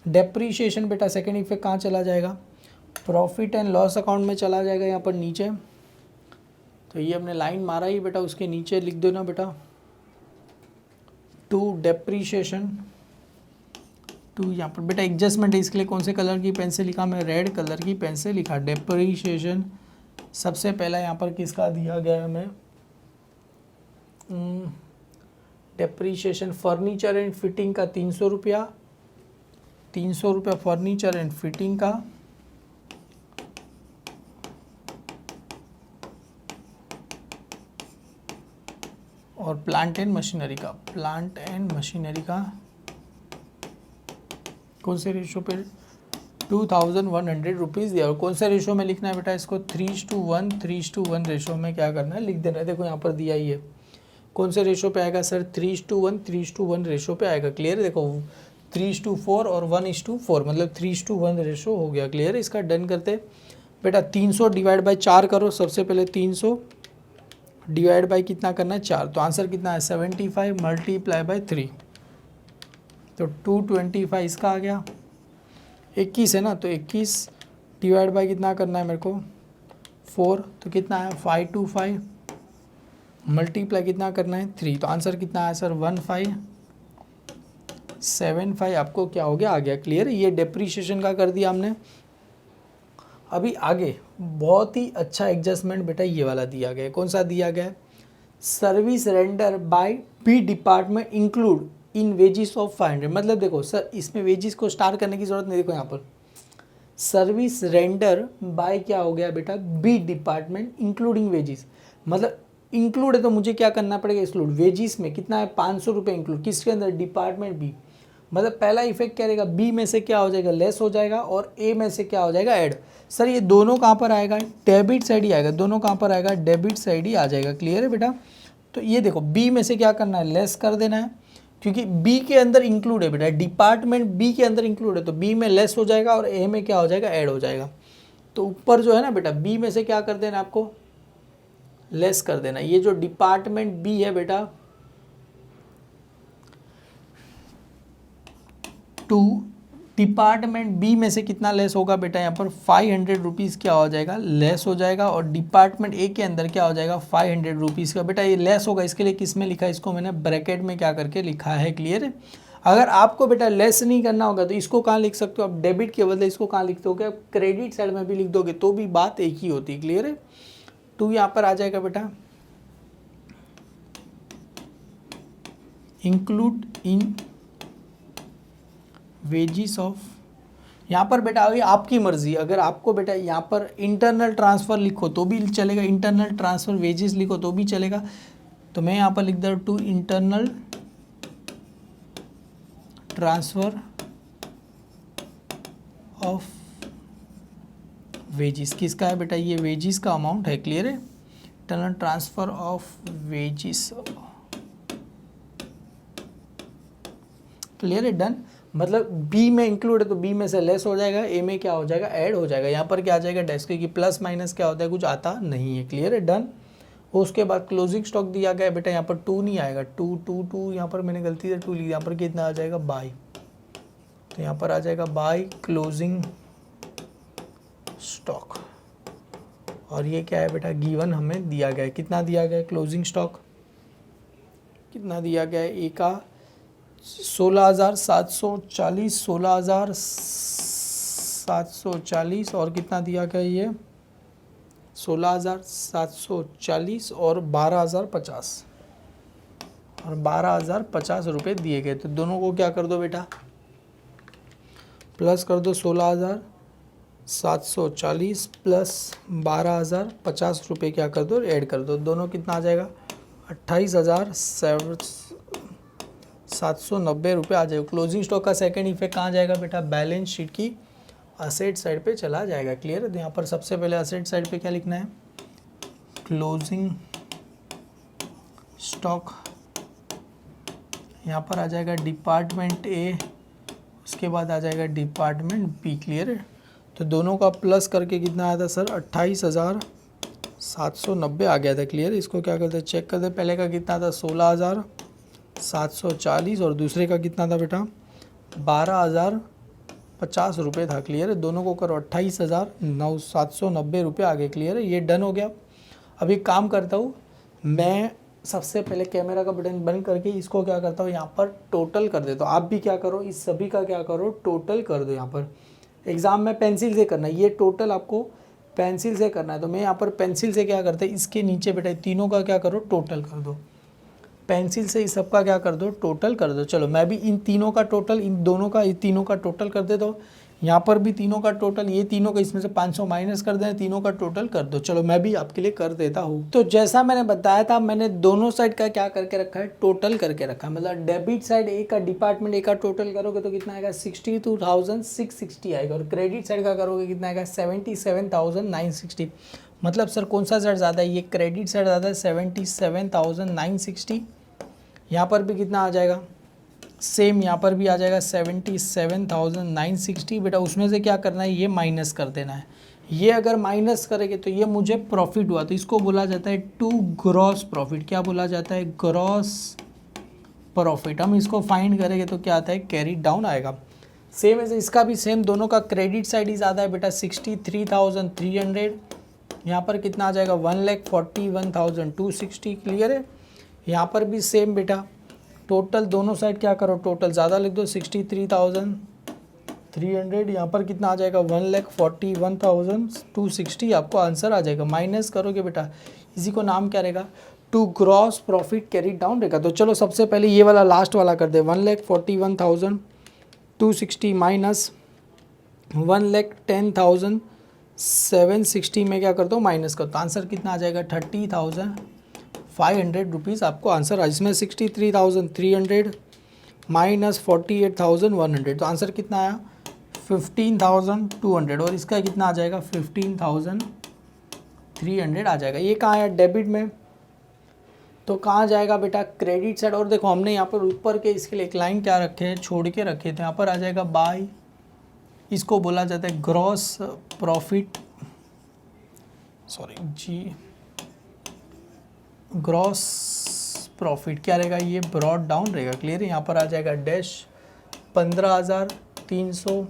डेप्रीशिएशन बेटा सेकेंड इफेक्ट कहाँ चला जाएगा, प्रॉफिट एंड लॉस अकाउंट में चला जाएगा, यहाँ पर नीचे। तो ये हमने लाइन मारा ही बेटा, उसके नीचे लिख दो ना बेटा, टू डेप्रीशिएशन टू, यहाँ पर बेटा एडजस्टमेंट है, इसके लिए कौन से कलर की पेन से लिखा, मैं रेड कलर की पेन से लिखा। डेप्रीशिएशन सबसे पहला यहाँ पर किसका दिया गया है हमें, डेप्रीशिएशन फर्नीचर एंड फिटिंग का 300 रुपया, 300 रुपया फर्नीचर एंड फिटिंग का, और प्लांट एंड मशीनरी का, प्लांट एंड मशीनरी का कौन से रेशो पे 2100 रुपीज़ दिया। और कौन से रेशो में लिखना है बेटा इसको, 3:1 रेशो में क्या करना है, लिख देना है। देखो यहाँ पर दिया ही है, कौन से रेशो पे आएगा सर, 3:1 रेशो पे आएगा। क्लियर है, देखो 3:4 और 1:4 मतलब 3:1 रेशो हो गया। क्लियर है, इसका डन करते बेटा। 300 डिवाइड बाई 4 करो, सबसे पहले 300 डिवाइड बाई कितना करना है 4, तो आंसर कितना है 75 मल्टीप्लाई बाई 3, तो 225 इसका आ गया। 21 है ना, तो 21 डिवाइड बाई कितना करना है मेरे को 4, तो कितना है 525 मल्टीप्लाई कितना करना है 3, तो आंसर कितना है सर 1575 आपको क्या हो गया, आ गया। क्लियर है, ये डेप्रीशिएशन का कर दिया हमने। अभी आगे बहुत ही अच्छा एडजस्टमेंट बेटा ये वाला दिया गया है। कौन सा दिया गया है, service render by B department include in wages of 500। मतलब देखो सर इसमें वेजिस को स्टार्ट करने की जरूरत नहीं, देखो यहाँ पर सर्विस रेंडर बाय क्या हो गया बेटा, बी डिपार्टमेंट इंक्लूडिंग वेजिस, मतलब इंक्लूड है तो मुझे क्या करना पड़ेगा, एक्सक्लूड। वेजिस में कितना है 500 रुपये इंक्लूड, किसके अंदर, डिपार्टमेंट बी। मतलब पहला इफेक्ट क्या रहेगा, बी में से क्या हो जाएगा लेस हो जाएगा, और ए में से क्या हो जाएगा ऐड। सर ये दोनों कहाँ पर आएगा, डेबिट साइड ही आएगा, दोनों कहाँ पर आएगा, डेबिट साइड ही आ जाएगा। क्लियर है बेटा, तो ये देखो बी में से क्या करना है, लेस कर देना है, क्योंकि बी के अंदर इंक्लूड है बेटा, डिपार्टमेंट बी के अंदर इंक्लूड है, तो बी में लेस हो जाएगा और ए में क्या हो जाएगा, ऐड हो जाएगा। तो ऊपर जो है ना बेटा बी में से क्या कर देना आपको, लेस कर देना। ये जो डिपार्टमेंट बी है बेटा, टू डिपार्टमेंट बी में से कितना लेस होगा बेटा, यहाँ पर 500 रुपीज़ क्या हो जाएगा, लेस हो जाएगा। और डिपार्टमेंट ए के अंदर क्या हो जाएगा 500 रुपीज़ का बेटा ये लेस होगा। इसके लिए किस में लिखा है, इसको मैंने ब्रैकेट में क्या करके लिखा है। क्लियर है, अगर आपको बेटा लेस नहीं करना होगा तो इसको कहाँ लिख सकते हो आप, डेबिट के बदले इसको कहाँ लिखते हो, क्या क्रेडिट साइड में भी लिख दोगे तो भी बात एक ही होती है। क्लियर है, टू यहाँ पर आ जाएगा बेटा इंक्लूड इन वेजिस ऑफ। यहाँ पर बेटा अभी आपकी मर्जी, अगर आपको बेटा यहाँ पर इंटरनल ट्रांसफ़र लिखो तो भी चलेगा, इंटरनल ट्रांसफ़र वेजिस लिखो तो भी चलेगा। तो मैं यहाँ पर लिख दे to internal transfer of wages, किसका है बेटा, ये वेजिस का अमाउंट है। क्लियर है, internal transfer of wages. Clear है, डन। मतलब बी में इंक्लूड है तो बी में से लेस हो जाएगा, ए में क्या हो जाएगा, ऐड हो जाएगा। यहाँ पर क्या आ जाएगा डैश, क्योंकि प्लस माइनस क्या होता है कुछ आता नहीं है। क्लियर है, डन। उसके बाद क्लोजिंग स्टॉक दिया गया है बेटा, यहाँ पर 2 नहीं आएगा, 2 यहाँ पर मैंने गलती से 2 लिखा, यहाँ पर कितना आ जाएगा बाई, तो यहाँ पर आ जाएगा बाई क्लोजिंग स्टॉक। और ये क्या है बेटा, गिवन हमें दिया गया है, कितना दिया गया है क्लोजिंग स्टॉक, कितना दिया गया है, ए का 16,740, 16,740 और कितना दिया गया ये 16,740 और 12,050 और 12,050 रुपये दिए गए। तो दोनों को क्या कर दो बेटा, प्लस कर दो 16,740 प्लस 12,050 रुपये क्या कर दो, ऐड कर दो, दोनों कितना आ जाएगा 28,790 रुपये आ जाएगा। क्लोजिंग स्टॉक का सेकंड इफेक्ट कहाँ जाएगा बेटा, बैलेंस शीट की असेट साइड पे चला जाएगा। क्लियर है। तो यहाँ पर सबसे पहले असेट साइड पे क्या लिखना है, क्लोजिंग स्टॉक, यहाँ पर आ जाएगा डिपार्टमेंट ए, उसके बाद आ जाएगा डिपार्टमेंट बी। क्लियर है। तो दोनों का प्लस करके कितना आया था सर, 28,790 आ गया था। क्लियर है। इसको क्या करते हैं, चेक करते, पहले का कितना था 16,740 और दूसरे का कितना था बेटा 12,050 रुपये था। क्लियर है। दोनों को करो 28,790 रुपये आ गए। क्लियर है। ये डन हो गया। अभी काम करता हूँ मैं, सबसे पहले कैमरा का बटन बंद करके इसको क्या करता हूँ, यहाँ पर टोटल कर देता हूँ। आप भी क्या करो, इस सभी का क्या करो, टोटल कर दो। यहाँ पर एग्ज़ाम में पेंसिल से करना है, ये टोटल आपको पेंसिल से करना है। तो मैं यहाँ पर पेंसिल से क्या करते हैं, इसके नीचे बेटा तीनों का क्या करो, टोटल कर दो। पेंसिल से इस सब का क्या कर दो, टोटल कर दो। चलो मैं भी इन तीनों का टोटल, इन दोनों का, इन तीनों का टोटल कर देता हूँ। यहाँ पर भी तीनों का टोटल, ये तीनों का इसमें से 500 माइनस कर दें, तीनों का टोटल कर दो। चलो मैं भी आपके लिए कर देता हूँ। तो जैसा मैंने बताया था, मैंने दोनों साइड का क्या करके रखा है, टोटल करके रखा है। मतलब डेबिट साइड ए का, डिपार्टमेंट ए का टोटल करोगे तो कितना आएगा 62,660 आएगा, और क्रेडिट साइड का करोगे कितना आएगा 77,960। मतलब सर कौन सा साइड ज़्यादा है, ये क्रेडिट साइड ज़्यादा है 77,960। यहाँ पर भी कितना आ जाएगा, सेम यहाँ पर भी आ जाएगा 77,960। बेटा उसमें से क्या करना है, ये माइनस कर देना है। ये अगर माइनस करेंगे तो ये मुझे प्रॉफिट हुआ, तो इसको बोला जाता है टू ग्रॉस प्रॉफिट। क्या बोला जाता है, ग्रॉस प्रॉफिट। हम इसको फाइंड करेंगे तो क्या आता है, कैरी डाउन आएगा। सेम है इसका भी सेम, दोनों का क्रेडिट साइड ही ज़्यादा है बेटा 63,300। यहाँ पर कितना आ जाएगा 1,41,260। क्लियर है। यहाँ पर भी सेम बेटा, टोटल दोनों साइड क्या करो, टोटल ज़्यादा लिख दो 63,300। यहाँ पर कितना आ जाएगा 1,41,260। आपको आंसर आ जाएगा। माइनस करोगे बेटा, इसी को नाम क्या रहेगा, to gross profit carry down रहेगा। तो चलो सबसे पहले ये वाला लास्ट वाला कर दे, 1,41,260 माइनस 1,10,760 में क्या कर दो, माइनस कर दो। आंसर कितना आ जाएगा 30,500 रुपीज़ आपको आंसर। इसमें 63,300 माइनस 48,100, तो आंसर कितना आया 15,200। और इसका कितना आ जाएगा 15,300 आ जाएगा। ये कहाँ आया, डेबिट में। तो कहाँ जाएगा बेटा, क्रेडिट साइड। और देखो हमने यहाँ पर ऊपर के इसके लिए एक लाइन क्या रखे हैं, छोड़ के रखे थे। यहाँ पर आ जाएगा बाय, इसको बोला जाता है ग्रॉस प्रॉफिट, सॉरी जी, ग्रॉस प्रॉफिट क्या रहेगा, ये ब्रॉड डाउन रहेगा। क्लियर है। यहाँ पर आ जाएगा डैश 15,300,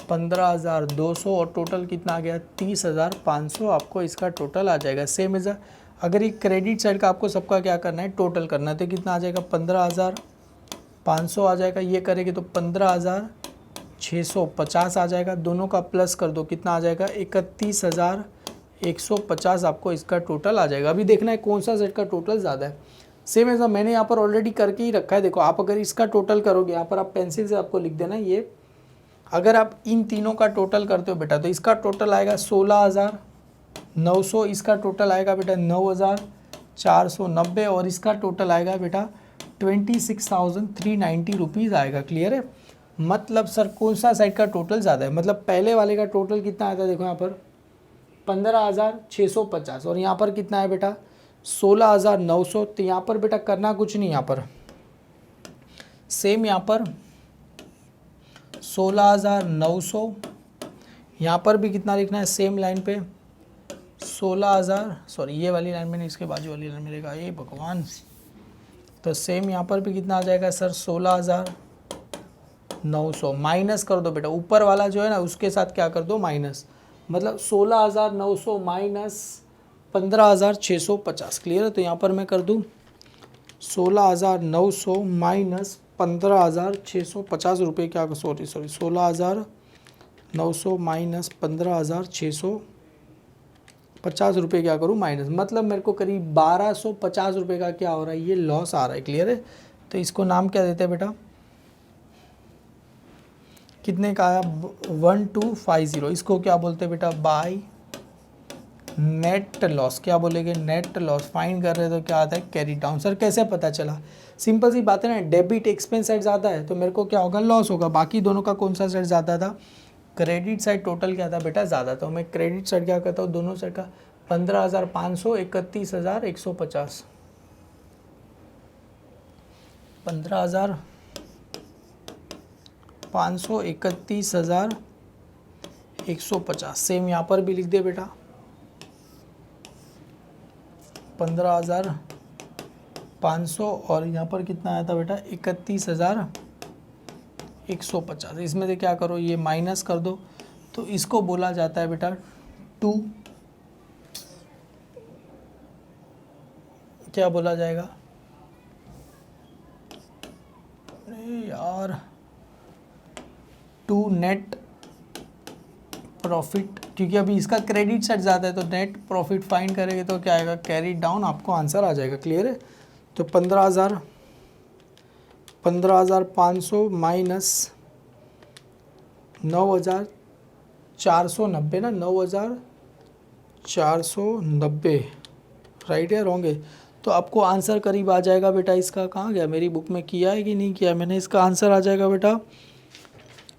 15,200 और टोटल कितना आ गया 30,500। आपको इसका टोटल आ जाएगा। सेम एज अगर ये क्रेडिट साइड का आपको सबका क्या करना है, टोटल करना है, तो कितना आ जाएगा 15,500 आ जाएगा। ये करेंगे तो 15,650 आ जाएगा। दोनों का प्लस कर दो, कितना आ जाएगा 31,150 आपको इसका टोटल आ जाएगा। अभी देखना है कौन सा सेट का टोटल ज़्यादा है। सेम ऐसा मैंने यहाँ पर ऑलरेडी करके ही रखा है। देखो आप अगर इसका टोटल करोगे, यहाँ पर आप पेंसिल से आपको लिख देना, ये अगर आप इन तीनों का टोटल करते हो बेटा तो इसका टोटल आएगा 16,900, इसका टोटल आएगा बेटा 9,490 और इसका टोटल आएगा बेटा 26,390 रुपीज़ आएगा। क्लियर है। मतलब सर कौन सा साइड का टोटल ज़्यादा है, मतलब पहले वाले का टोटल कितना आया था, देखो यहाँ पर 15,650 और यहाँ पर कितना है बेटा 16,900। तो यहाँ पर बेटा करना कुछ नहीं, यहाँ पर सेम, यहाँ पर 16,900, यहाँ पर भी कितना लिखना है सेम लाइन पे 16,000, सॉरी ये वाली लाइन में नहीं, इसके बाजू वाली लाइन में लिखा, ये भगवान। तो सेम यहाँ पर भी कितना आ जाएगा सर 16,900। माइनस कर दो बेटा, ऊपर वाला जो है ना उसके साथ क्या कर दो माइनस, मतलब 16,900 माइनस 15,650। क्लियर है? तो यहाँ पर मैं कर दूँ 16,900 माइनस 15,650 रुपये क्या, सॉरी 16,900 माइनस 15,650 रुपये क्या करूँ माइनस, मतलब मेरे को करीब 1,250 रुपये का क्या हो रहा है, ये लॉस आ रहा है। क्लियर है? तो इसको नाम क्या देते हैं बेटा, कितने का आया 1250, इसको क्या बोलते हैं बेटा, बाय नेट लॉस। क्या बोलेंगे, नेट लॉस। फाइंड कर रहे तो क्या आता है, कैरी डाउन। सर कैसे पता चला, सिंपल सी बात है ना, डेबिट एक्सपेंस साइड ज़्यादा है तो मेरे को क्या होगा, लॉस होगा। बाकी दोनों का कौन सा साइड ज़्यादा था, क्रेडिट साइड टोटल क्या था बेटा, ज़्यादा। तो मैं क्रेडिट साइड क्या करता हूँ, दोनों साइड का 15,500 31,150, 15,500 31,150। सेम यहाँ पर भी लिख दे बेटा, 15,500 और यहाँ पर कितना आया था बेटा, 31,150। इसमें से क्या करो, ये माइनस कर दो, तो इसको बोला जाता है बेटा टू, क्या बोला जाएगा, यार टू नेट प्रॉफिट, क्योंकि अभी इसका क्रेडिट साइड ज़्यादा है तो नेट प्रॉफिट फाइंड करेंगे तो क्या आएगा, कैरी डाउन, आपको आंसर आ जाएगा। क्लियर है? तो 15,500 माइनस 9,490 ना, 9,490, राइट है रॉन्ग है? तो आपको आंसर करीब आ जाएगा बेटा इसका, कहाँ गया, मेरी बुक में किया है कि नहीं किया मैंने, इसका आंसर आ जाएगा बेटा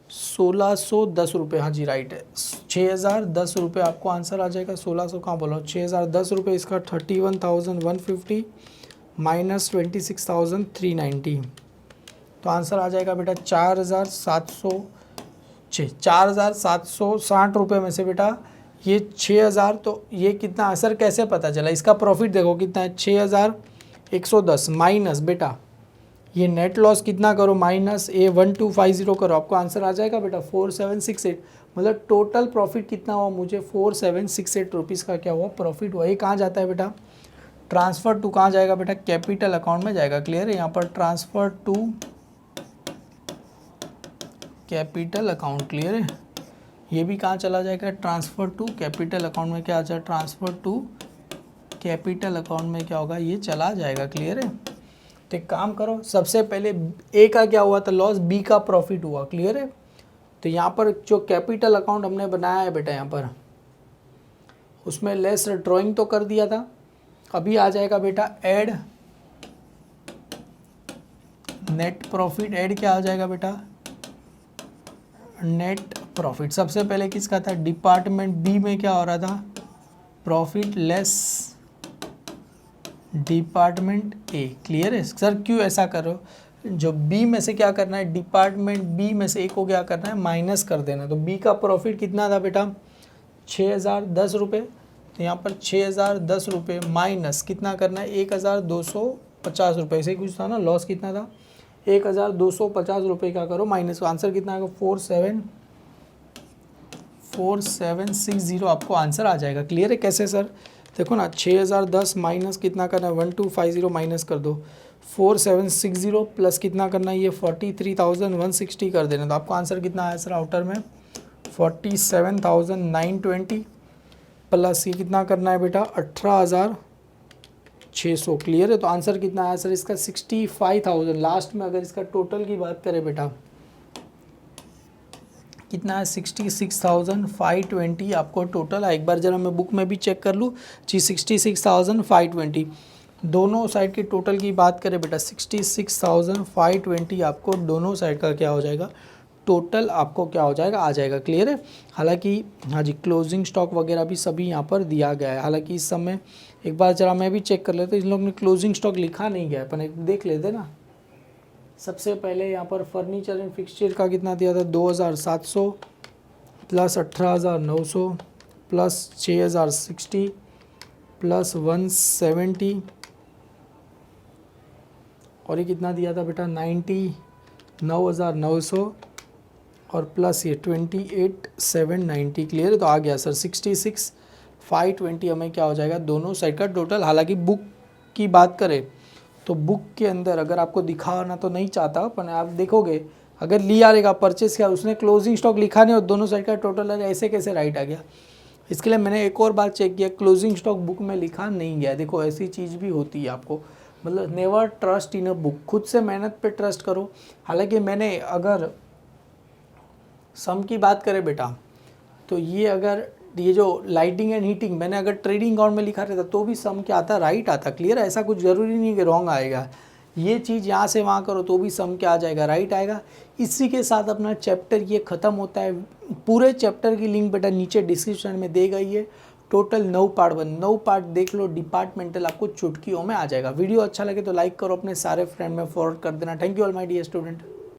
1,610 रुपये। हाँ जी राइट है, 6,010 रुपये आपको आंसर आ जाएगा। 1,600 कहाँ बोला, 6,010 रुपये, इसका 31,150 माइनस 26,390, तो आंसर आ जाएगा बेटा 4,760 रुपये में से बेटा ये 6,000, तो ये कितना असर कैसे पता चला, इसका प्रॉफिट देखो कितना है, 6,110 माइनस बेटा ये नेट लॉस कितना करो, माइनस ये 1250 करो, आपको आंसर आ जाएगा बेटा 4768। मतलब टोटल प्रॉफिट कितना हुआ मुझे, 4768 रुपीज़ का क्या हुआ, प्रॉफिट हुआ। ये कहाँ जाता है बेटा, ट्रांसफ़र टू कहाँ जाएगा बेटा, कैपिटल अकाउंट में जाएगा। क्लियर है? यहाँ पर transfer to capital account. Clear है? ये भी कहाँ चला जाएगा, ट्रांसफ़र टू कैपिटल अकाउंट में, क्या आ जाए, ट्रांसफ़र टू कैपिटल अकाउंट में क्या होगा, ये चला जाएगा। क्लियर है? तो एक काम करो, सबसे पहले ए का क्या हुआ था लॉस, बी का प्रॉफिट हुआ। क्लियर है? तो यहाँ पर जो कैपिटल अकाउंट हमने बनाया है बेटा, यहाँ पर उसमें लेस ड्राइंग तो कर दिया था, अभी आ जाएगा बेटा ऐड नेट प्रॉफिट। ऐड क्या आ जाएगा बेटा, नेट प्रॉफिट। सबसे पहले किसका था, डिपार्टमेंट बी में क्या हो रहा था, profit less department A. Clear है? सर क्यों ऐसा करो, जो बी में से क्या करना है, डिपार्टमेंट बी में से ए को क्या करना है, माइनस कर देना। तो बी का प्रॉफिट कितना था बेटा, 6,010 रुपये, तो यहाँ पर 6,010 रुपये माइनस कितना करना है, 1,250 रुपये से कुछ था ना, लॉस कितना था 1,250 रुपये का करो माइनस, आंसर कितना आएगा 4760 आपको आंसर आ जाएगा। क्लियर है? कैसे सर, देखो ना 6,010 माइनस कितना करना है 1250 माइनस कर दो, 4760 प्लस कितना करना है ये 43,160 कर देना, तो आपको आंसर कितना आया सर आउटर में 47,920 प्लस ये कितना करना है बेटा 18,600। क्लियर है? तो आंसर कितना आया सर इसका 65,000। लास्ट में अगर इसका टोटल की बात करें बेटा कितना है 66,520 आपको टोटल है। एक बार जरा मैं बुक में भी चेक कर लूँ जी, 66,520 दोनों साइड की टोटल की बात करें बेटा 66,520 आपको दोनों साइड का क्या हो जाएगा, टोटल आपको क्या हो जाएगा, आ जाएगा। क्लियर है? हालांकि हाँ जी क्लोजिंग स्टॉक वगैरह भी सभी यहाँ पर दिया गया है, हालांकि इस समय एक बार जरा मैं भी चेक कर लेता हूँ, इन लोग ने क्लोजिंग स्टॉक लिखा नहीं गया है, अपन एक देख लेते ना। सबसे पहले यहाँ पर फर्नीचर एंड फिक्सचर का कितना दिया था 2,700 प्लस 18,900 प्लस 6,060 प्लस 170 और ये कितना दिया था बेटा 99,900 और प्लस ये 28,790 क्लियर है। तो आ गया सर 66,520 हमें क्या हो जाएगा दोनों साइड का टोटल। हालांकि बुक की बात करें तो बुक के अंदर अगर आपको दिखाना तो नहीं चाहता, पर आप देखोगे अगर लिया रहेगा परचेस किया, उसने क्लोजिंग स्टॉक लिखा नहीं और दोनों साइड का टोटल है, ऐसे कैसे राइट आ गया। इसके लिए मैंने एक और बार चेक किया, क्लोजिंग स्टॉक बुक में लिखा नहीं गया। देखो ऐसी चीज़ भी होती है आपको, मतलब never trust in a book, खुद से मेहनत पे ट्रस्ट करो। हालांकि मैंने अगर सम की बात करें बेटा तो ये अगर ये जो लाइटिंग एंड हीटिंग मैंने अगर ट्रेडिंग अकाउंट में लिखा रहता तो भी सम क्या आता, राइट आता। क्लियर है, ऐसा कुछ ज़रूरी नहीं कि रॉन्ग आएगा। ये चीज़ यहाँ से वहाँ करो तो भी सम क्या आ जाएगा, राइट आएगा। इसी के साथ अपना चैप्टर ये ख़त्म होता है। पूरे चैप्टर की लिंक बेटा नीचे डिस्क्रिप्शन में दे गई है। टोटल 9 पार्ट 9 पार्ट देख लो, डिपार्टमेंटल आपको चुटकियों में आ जाएगा। वीडियो अच्छा लगे तो लाइक करो, अपने सारे फ्रेंड में फॉरवर्ड कर देना। Thank you all my dear student.